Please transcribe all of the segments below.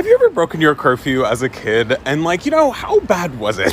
Have you ever broken your curfew as a kid? And like, how bad was it?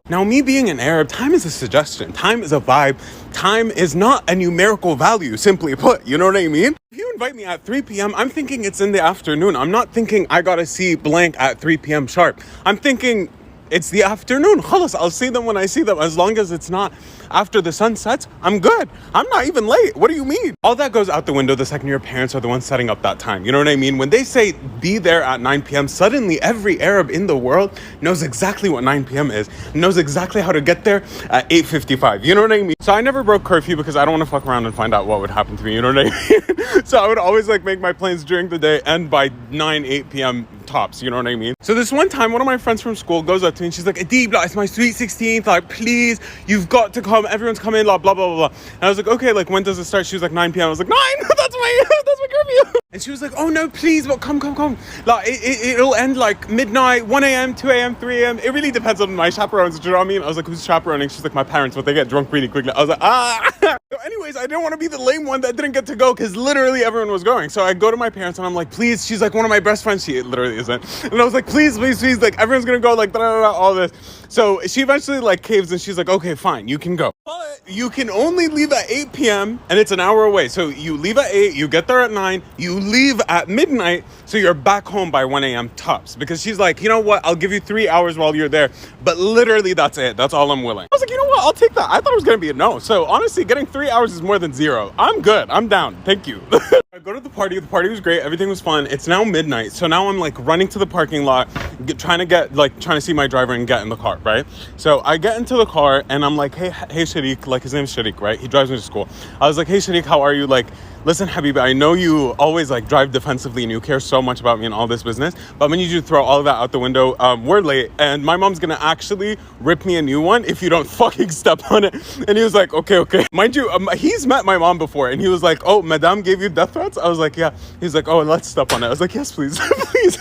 Now, me being an Arab, time is a suggestion. Time is a vibe. Time is not a numerical value, simply put. You know what I mean? If you invite me at 3 p.m., I'm thinking it's in the afternoon. I'm not thinking I gotta see blank at 3 p.m. sharp. I'm thinking it's the afternoon. Khalas, I'll see them when I see them. As long as it's not after the sun sets, I'm good. I'm not even late. What do you mean? All that goes out the window the second your parents are the ones setting up that time. You know what I mean? When they say be there at 9 p.m., suddenly every Arab in the world knows exactly what 9 p.m. is, knows exactly how to get there at 8:55. You know what I mean? So I never broke curfew because I don't want to fuck around and find out what would happen to me. You know what I mean? So I would always make my plans during the day and by 8 p.m. tops. You know what I mean? So this one time, one of my friends from school goes up to me and she's like, Adeibb, it's my sweet 16th. Like, please, you've got to come. Everyone's coming, blah, blah, blah, blah. And I was like, okay, when does it start? She was like, 9 p.m. I was like, 9? That's my curfew. And she was like, oh, no, please, but come. It'll end midnight, 1 a.m., 2 a.m., 3 a.m. It really depends on my chaperones. Do you know what I mean? I was like, who's chaperoning? She's like, my parents, but they get drunk really quickly. I was like, So anyways, I didn't want to be the lame one that didn't get to go because literally everyone was going. So I go to my parents and I'm like, please. She's like, one of my best friends. She literally isn't. And I was like, please, everyone's going to go, all this. So she eventually caves and she's like, okay, fine, you can go. But you can only leave at 8 p.m. and it's an hour away. So you leave at 8, you get there at 9, you leave at midnight, so you're back home by 1 a.m. tops. Because she's like, you know what, I'll give you 3 hours while you're there. But literally, that's it. That's all I'm willing. I was like, you know what, I'll take that. I thought it was going to be a no. So honestly, getting 3 hours is more than 0. I'm good. I'm down. Thank you. I go to the party. The party was great. Everything was fun. It's now midnight. So now I'm running to the parking lot, trying to see my driver and get in the car, right? So I get into the car and I'm like, hey Sharik, his name is Sharik, right? He drives me to school. I was like, hey Sharik, how are you? Listen, Habibi, I know you always drive defensively and you care so much about me and all this business, but I'm gonna need you to throw all of that out the window. We're late and my mom's gonna actually rip me a new one if you don't fucking step on it. And he was like, okay. Mind you, he's met my mom before and he was like, oh, Madame gave you death threats? I was like, yeah. He's like, oh, let's step on it. I was like, yes, please, please.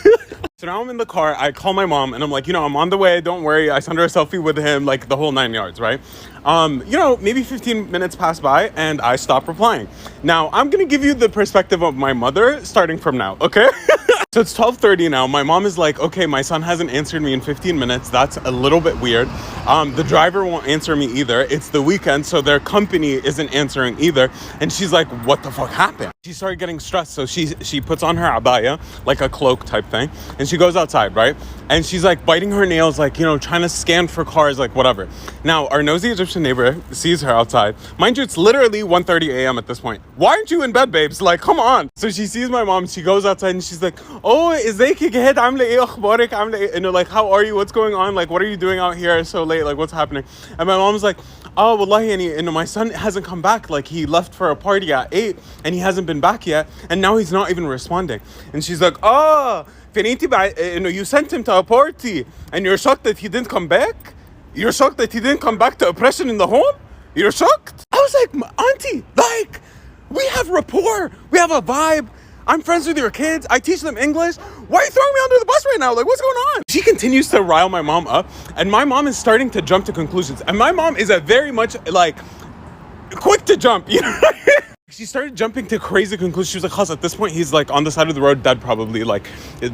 So now I'm in the car, I call my mom and I'm like, I'm on the way, don't worry. I send her a selfie with him, the whole 9 yards, right? Maybe 15 minutes pass by and I stop replying. Now, I'm going to give you the perspective of my mother starting from now, okay? So it's 12:30 now. My mom is like, okay, my son hasn't answered me in 15 minutes. That's a little bit weird. The driver won't answer me either. It's the weekend, so their company isn't answering either. And she's like, what the fuck happened? She started getting stressed. So she puts on her abaya, a cloak type thing. And she goes outside, right? And she's biting her nails, trying to scan for cars, whatever. Now, our nosy Egyptian neighbor sees her outside. Mind you, it's literally 1:30 a.m. at this point. Why aren't you in bed, babes? Come on. So she sees my mom. She goes outside and she's like, oh, ازيك جهاد عامله ايه اخبارك عامله ايه, and how are you, what's going on, what are you doing out here so late, what's happening? And my mom's like, oh wallahi, and my son hasn't come back, he left for a party at 8 and he hasn't been back yet and now he's not even responding. And she's like, oh, you sent him to a party and you're shocked that he didn't come back? You're shocked that he didn't come back to oppression in the home? You're shocked? I was like, auntie, we have rapport, we have a vibe. I'm friends with your kids. I teach them English. Why are you throwing me under the bus right now? What's going on? She continues to rile my mom up, and my mom is starting to jump to conclusions. And my mom is a very much quick to jump, She started jumping to crazy conclusions. She was like, Khas, at this point, he's on the side of the road, dead probably.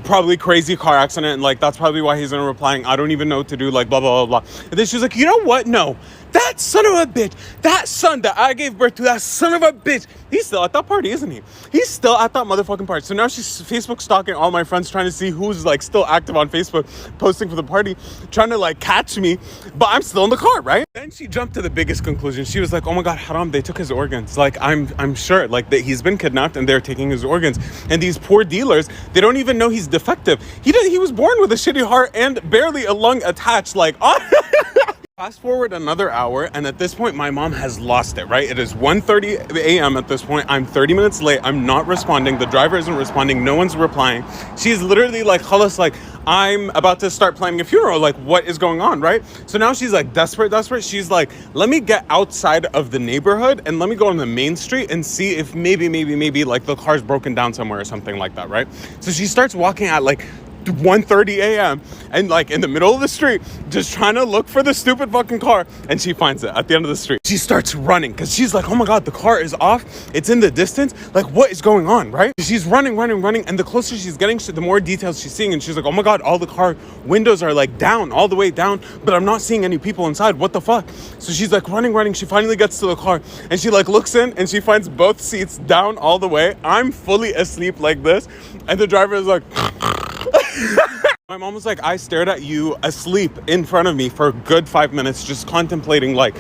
Probably crazy car accident. And that's probably why he's not replying. I don't even know what to do. Blah, blah, blah, blah. And then she was like, you know what? No. That son of a bitch, that son that I gave birth to, that son of a bitch, he's still at that party, isn't he? He's still at that motherfucking party. So now she's Facebook stalking all my friends, trying to see who's still active on Facebook, posting for the party, trying to catch me, but I'm still in the car, right? Then she jumped to the biggest conclusion. She was like, oh my God, haram, they took his organs. I'm sure that he's been kidnapped and they're taking his organs. And these poor dealers, they don't even know he's defective. He was born with a shitty heart and barely a lung attached, Fast forward another hour, and at this point, my mom has lost it, right? It is 1:30 a.m. at this point. I'm 30 minutes late. I'm not responding. The driver isn't responding. No one's replying. She's literally khalas, I'm about to start planning a funeral. What is going on, right? So now she's desperate. She's let me get outside of the neighborhood and let me go on the main street and see if maybe the car's broken down somewhere or something like that, right? So she starts walking at 1:30 a.m. and like in the middle of the street, just trying to look for the stupid fucking car, and she finds it at the end of the street. She starts running because she's like, oh my god, the car is off, it's in the distance, like what is going on, right? She's running, and the closer she's getting, the more details she's seeing, and she's like, oh my god, all the car windows are like down, all the way down, but I'm not seeing any people inside, what the fuck? So she's like running, she finally gets to the car, and she like looks in, and she finds both seats down all the way. I'm fully asleep like this, and the driver is like my mom was like, I stared at you asleep in front of me for a good 5 minutes, just contemplating, like,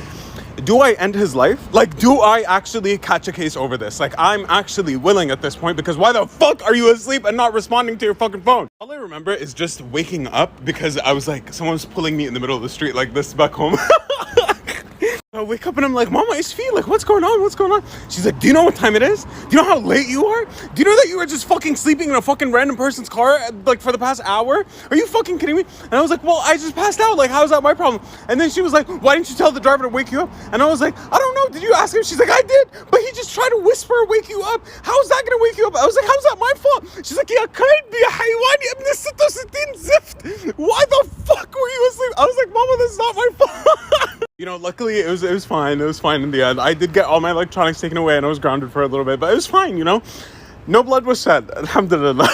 do I end his life? Like, do I actually catch a case over this? Like, I'm actually willing at this point, because why the fuck are you asleep and not responding to your fucking phone? All I remember is just waking up because I was like, someone was pulling me in the middle of the street like this back home. I wake up and I'm like, Mama, it's Fee. Like, what's going on? She's like, do you know what time it is? Do you know how late you are? Do you know that you were just fucking sleeping in a fucking random person's car, like, for the past hour? Are you fucking kidding me? And I was like, well, I just passed out. Like, how's that my problem? And then she was like, why didn't you tell the driver to wake you up? And I was like, I don't know. Did you ask him? She's like, I did. But he just tried to whisper, wake you up. How's that going to wake you up? I was like, how's that my fault? She's like, yeah, could be a haywani ibn 66 zift. Why the fuck were you asleep? I was like, Mama, this is not my fault. You know, luckily it was fine. It was fine in the end. I did get all my electronics taken away and I was grounded for a little bit, but it was fine, you know. No blood was shed. Alhamdulillah.